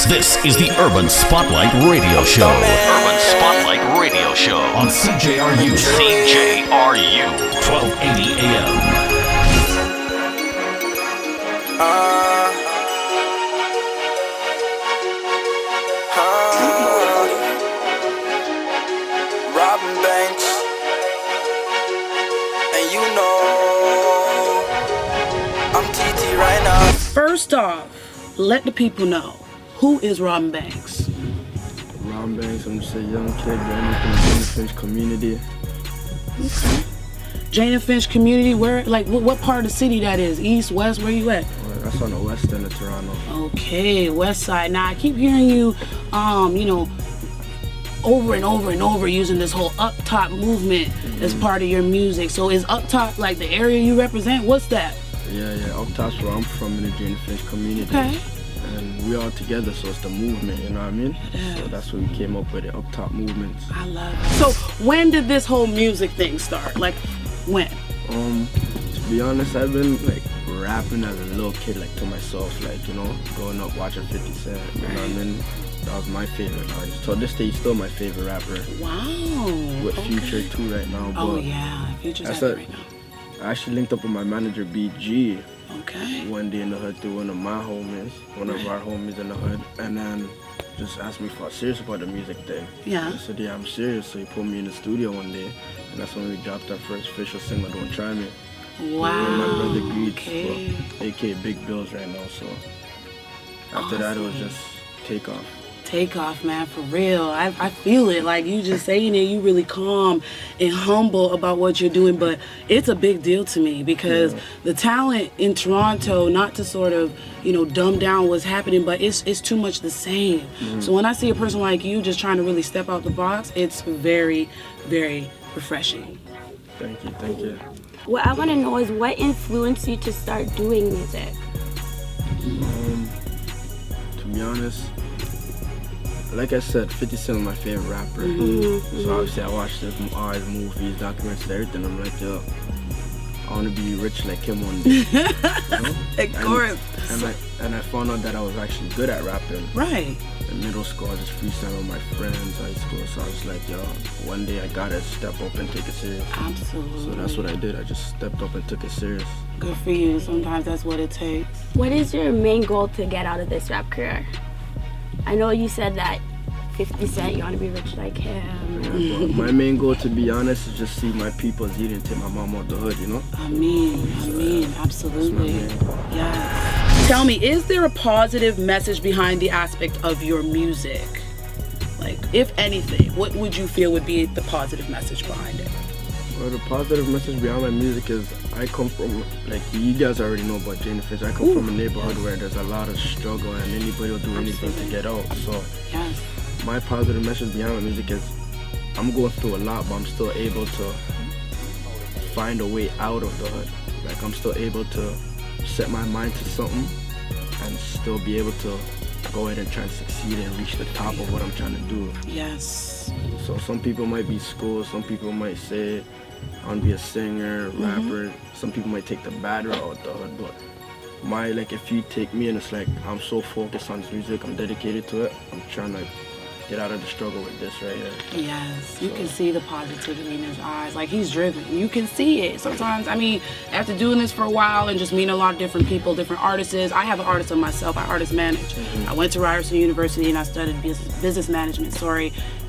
This is the Urban Spotlight Radio Show. Urban Spotlight Radio Show on CJRU. CJRU, 1280 AM. Robin Banks, and you know I'm TT right now. First off, let the people know, who is Robin Banks? Robin Banks, I'm just a young kid running from the Jane Finch community. Okay. Jane and Finch community, where, like, what part of the city that is? East, west, where you at? That's on the west end of Toronto. Okay, west side. Now, I keep hearing you, over and over and over using this whole Uptop movement as part of your music. So is Uptop, like, the area you represent? What's that? Yeah, Uptop's where I'm from, in the Jane Finch community. Okay. And we all together, so it's the movement, you know what I mean? Yeah. So that's what we came up with, it, Uptop Movementz. I love it. So when did this whole music thing start? Like, when? To be honest, I've been, like, rapping as a little kid, like, to myself, like, growing up watching 50 Cent, you know what I mean? That was my favorite artist. To this day, he's still my favorite rapper. Wow. With Future too right now. Oh yeah, Future's at it right now. I actually linked up with my manager, BG. Okay. One day in the hood through one of my homies, one of our homies in the hood, and then just asked me if I was serious about the music thing. Yeah. I said, yeah, I'm serious. So he put me in the studio one day, and that's when we dropped our first official single, Don't Try Me. Wow. And my brother Greed, Okay. aka Big Bills right now. So after that, it was just take off. Take off, man, for real. I feel it. Like, you just saying it, you really calm and humble about what you're doing, but it's a big deal to me because the talent in Toronto, not to sort of, dumb down what's happening, but it's too much the same. So when I see a person like you just trying to really step out the box, it's very, very refreshing. Thank you. What I want to know is what influenced you to start doing music? To be honest, like I said, 50 Cent is my favorite rapper. So obviously I watched all his movies, documentaries, everything. I'm like, yo, I want to be rich like him one day. Of course. And I found out that I was actually good at rapping. Right. In middle school, I just freestyled with my friends, high school. So I was like, yo, one day I gotta step up and take it serious. Absolutely. So that's what I did. I just stepped up and took it serious. Good for you. Sometimes that's what it takes. What is your main goal to get out of this rap career? I know you said that 50 Cent, you want to be rich like him. Yeah, but my main goal, to be honest, is just see my people eating, take my mom out the hood, I mean, absolutely. Yes. Tell me, is there a positive message behind the aspect of your music? Like, if anything, what would you feel would be the positive message behind it? Well, the positive message behind my music is I come from, like, you guys already know about Jane Finch. I come from a neighborhood where there's a lot of struggle and anybody will do anything to get out. So my positive message behind my music is I'm going through a lot, but I'm still able to find a way out of the hood. Like, I'm still able to set my mind to something and still be able to go ahead and try and succeed and reach the top of what I'm trying to do. Yes. So some people might be school, some people might say I want to be a singer, rapper. Some people might take the bad route out the hood, but if you take me and it's like I'm so focused on this music, I'm dedicated to it. I'm trying to get out of the struggle with this right here. Yes, you can see the positivity in his eyes. Like, he's driven. You can see it. Sometimes, after doing this for a while and just meeting a lot of different people, different artists, I have an artist of myself. I artist manage. I went to Ryerson University and I studied business management,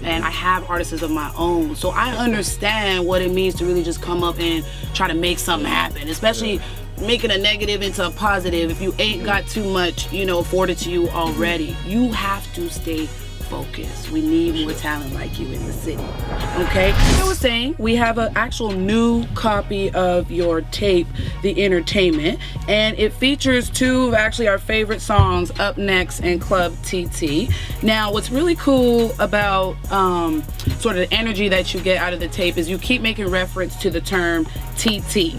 and I have artists of my own. So I understand what it means to really just come up and try to make something happen, especially making a negative into a positive. If you ain't got too much, afforded to you already, you have to stay focused. We need more talent like you in the city. Okay? I was saying, we have an actual new copy of your tape, The Entertainment, and it features two of actually our favorite songs, Up Next and Club TT. Now, what's really cool about sort of the energy that you get out of the tape is you keep making reference to the term TT,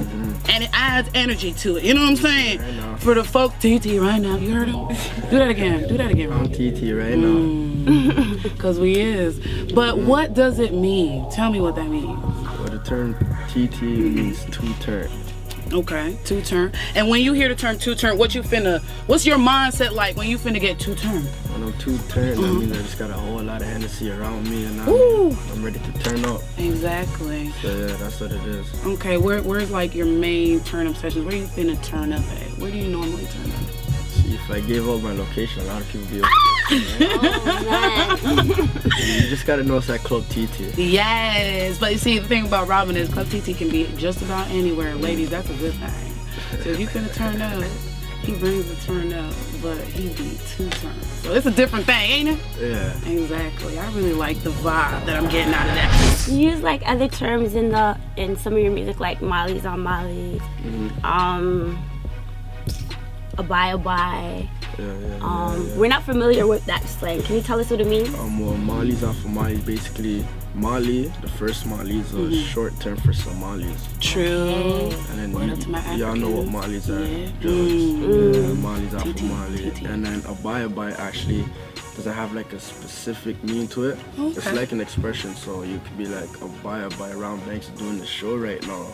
and it adds energy to it. You know what I'm saying? Right, for the folk, TT right now. You heard him? Do that again. I'm TT right now. Because we is. But what does it mean? Tell me what that means. Well, the term TT means two turn. Okay, 2-turn. And when you hear the term 2-turn, what's your mindset like when you finna get 2-turn? When I'm 2-turn, that means I just got a whole lot of Hennessy around me, and I'm ready to turn up. Exactly. So yeah, that's what it is. Okay, where's like your main turn up sessions? Where you finna turn up at? Where do you normally turn up? See, if I gave out my location, a lot of people be like, you just gotta know it's at Club TT. Yes, but you see, the thing about Robin is Club TT can be just about anywhere. Ladies, that's a good thing. So if you finna turn up, he brings the turn up, but he be 2-turn. So it's a different thing, ain't it? Yeah. Exactly. I really like the vibe that I'm getting out of that. You use like other terms in some of your music, like Molly's on Molly's, a bye. We're not familiar with that slang. Can you tell us what it means? Well, Molly's off of Molly's basically Mali. The first Mali is a short term for Somalis. True. And then y'all know what Malis are. Mali's off of Mali. And then a bye actually doesn't have like a specific meaning to it. Okay. It's like an expression, so you could be like a bye around Banks doing the show right now.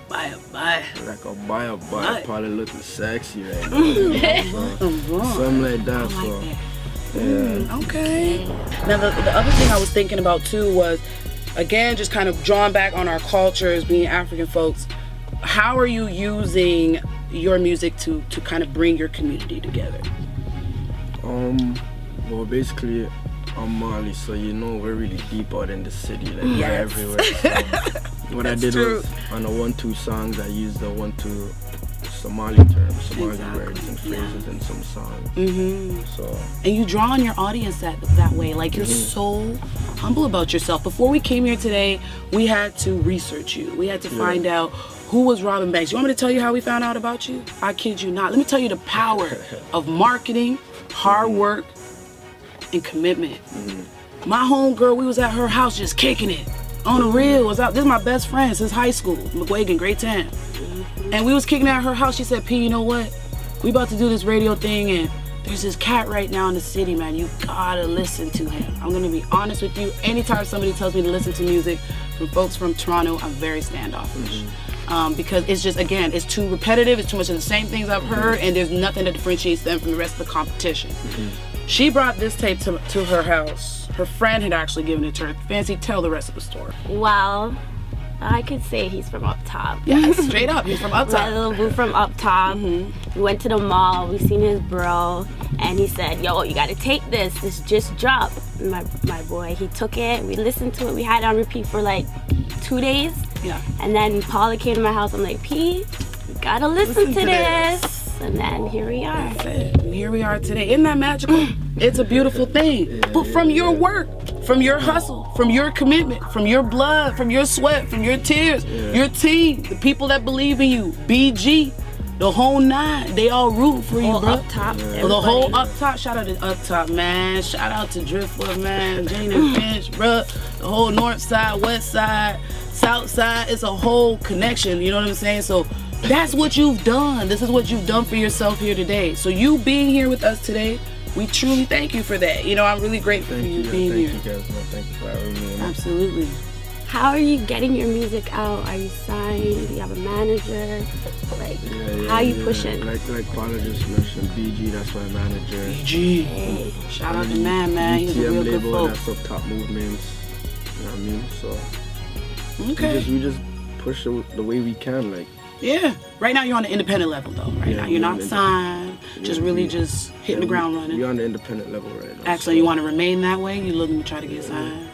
Bye. Like a bye, probably looking sexy right now. Something like that. Yeah. Okay. Now the other thing I was thinking about too was, again, just kind of drawing back on our culture as being African folks. How are you using your music to kind of bring your community together? Well, basically, I'm Mali, so we're really deep out in the city, like we're everywhere. So what I did was on the 1-2 songs, I used the 1-2 Somali terms, Somali words and phrases in some songs. So and you draw on your audience that way, like you're so humble about yourself. Before we came here today, we had to research you. We had to find out who was Robin Banks. You want me to tell you how we found out about you? I kid you not. Let me tell you the power of marketing, hard work, and commitment. My homegirl, we was at her house just kicking it. On the real, this is my best friend since high school, McGuagan, grade 10. And we was kicking it at her house. She said, P, you know what? We about to do this radio thing, and there's this cat right now in the city, man. You gotta listen to him. I'm gonna be honest with you. Anytime somebody tells me to listen to music from folks from Toronto, I'm very standoffish. Because it's just, again, it's too repetitive. It's too much of the same things I've heard, and there's nothing that differentiates them from the rest of the competition. She brought this tape to her house. Her friend had actually given it to her. Fancey, tell the rest of the story. Well, I could say he's from Uptop. Yeah, straight up, he's from Uptop. My little boo from Uptop. We went to the mall, we seen his bro, and he said, yo, you gotta take this just dropped. My boy, he took it, we listened to it, we had it on repeat for like 2 days. Yeah. And then Paula came to my house, I'm like, P, you gotta listen to this. And then here we are. That's it. And here we are today. Isn't that magical? It's a beautiful thing. But from your work, from your hustle, from your commitment, from your blood, from your sweat, from your tears, your team, the people that believe in you, BG, the whole 9, they all root for you, bro. Uptop. The whole Uptop. Shout out to Uptop, man. Shout out to Driftwood, man. Jane and Finch, bro. The whole north side, west side, south side. It's a whole connection. You know what I'm saying? So that's what you've done. This is what you've done for yourself here today. So you being here with us today, we truly thank you for that. I'm really grateful for you being here. Thank you guys. Thank you for having me. Absolutely. How are you getting your music out? Are you signed? Do you have a manager? How are you pushing? Like Paula just mentioned, BG, that's my manager. BG. Hey. Shout out to man. He's a real good folk. That's Uptop Movementz. You know what I mean? So okay. We just push it the way we can, Yeah. Right now you're on the independent level though. Right now you're not signed. Just hitting the ground running. We're on the independent level right now. Actually, you want to remain that way? You looking to try to get signed?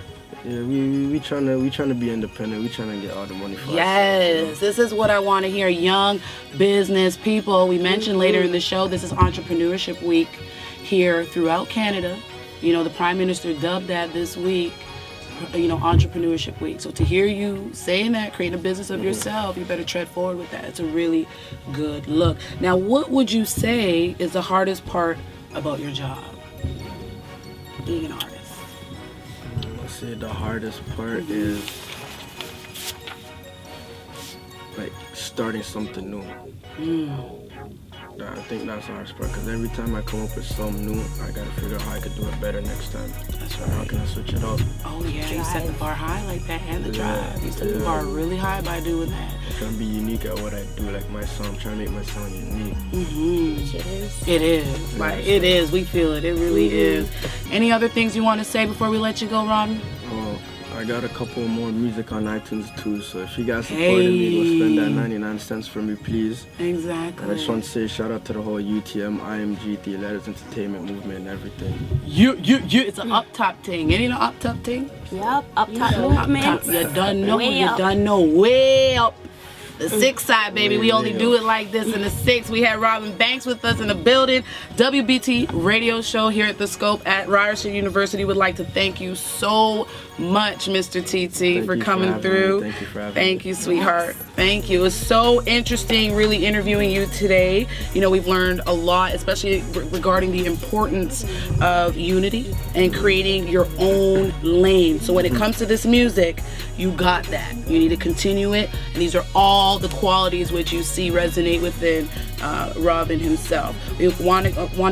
Yeah, we trying to be independent. We trying to get all the money for ourselves. This is what I want to hear. Young business people. We mentioned later in the show, this is Entrepreneurship Week here throughout Canada. The Prime Minister dubbed that this week, Entrepreneurship Week. So to hear you saying that, creating a business of yourself, you better tread forward with that. It's a really good look. Now, what would you say is the hardest part about your job, being an artist? I'd say the hardest part is starting something new. I think that's the hardest part, because every time I come up with something new, I gotta figure out how I could do it better next time. That's right. How can I switch it up? Oh yeah, you set the bar high like that, and the drive. You set the bar really high by doing that. I'm trying to be unique at what I do, like my song. I'm trying to make my sound unique. Which it is. It is. Like, it is. We feel it. It really is. Any other things you want to say before we let you go, Robin? Oh, I got a couple more music on iTunes too, so if you guys supported me, go spend that 99 cents for me, please. Exactly. And I just want to say shout out to the whole UTM, IMG, the Letters Entertainment movement and everything. It's an Uptop thing. Any know Uptop thing? Yep, Uptop Movementz. You done know. Way You up. done know. Way up. The 6 side, baby. We only do it like this in the 6. We had Robin Banks with us in the building. WBT radio show here at the Scope at Ryerson University. Would like to thank you so much, Mr. TT, for coming through. Thank you for having me. Thank you, sweetheart. Thank you. It was so interesting really interviewing you today. You know, we've learned a lot, especially regarding the importance of unity and creating your own lane. So when it comes to this music, you got that. You need to continue it. And these are all the qualities which you see resonate within Robin himself. We want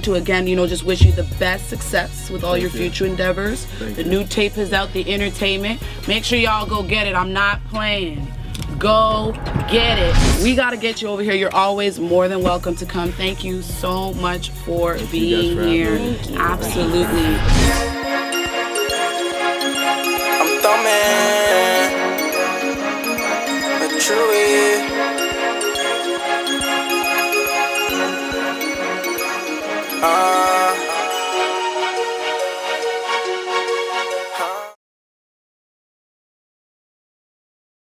to again, you know, just wish you the best success with all your future endeavors. The new tape is out, The Entertainment. Make sure y'all go get it. I'm not playing. Go get it. We got to get you over here. You're always more than welcome to come. Thank you so much for being here. Absolutely. I'm thumbing. But truly.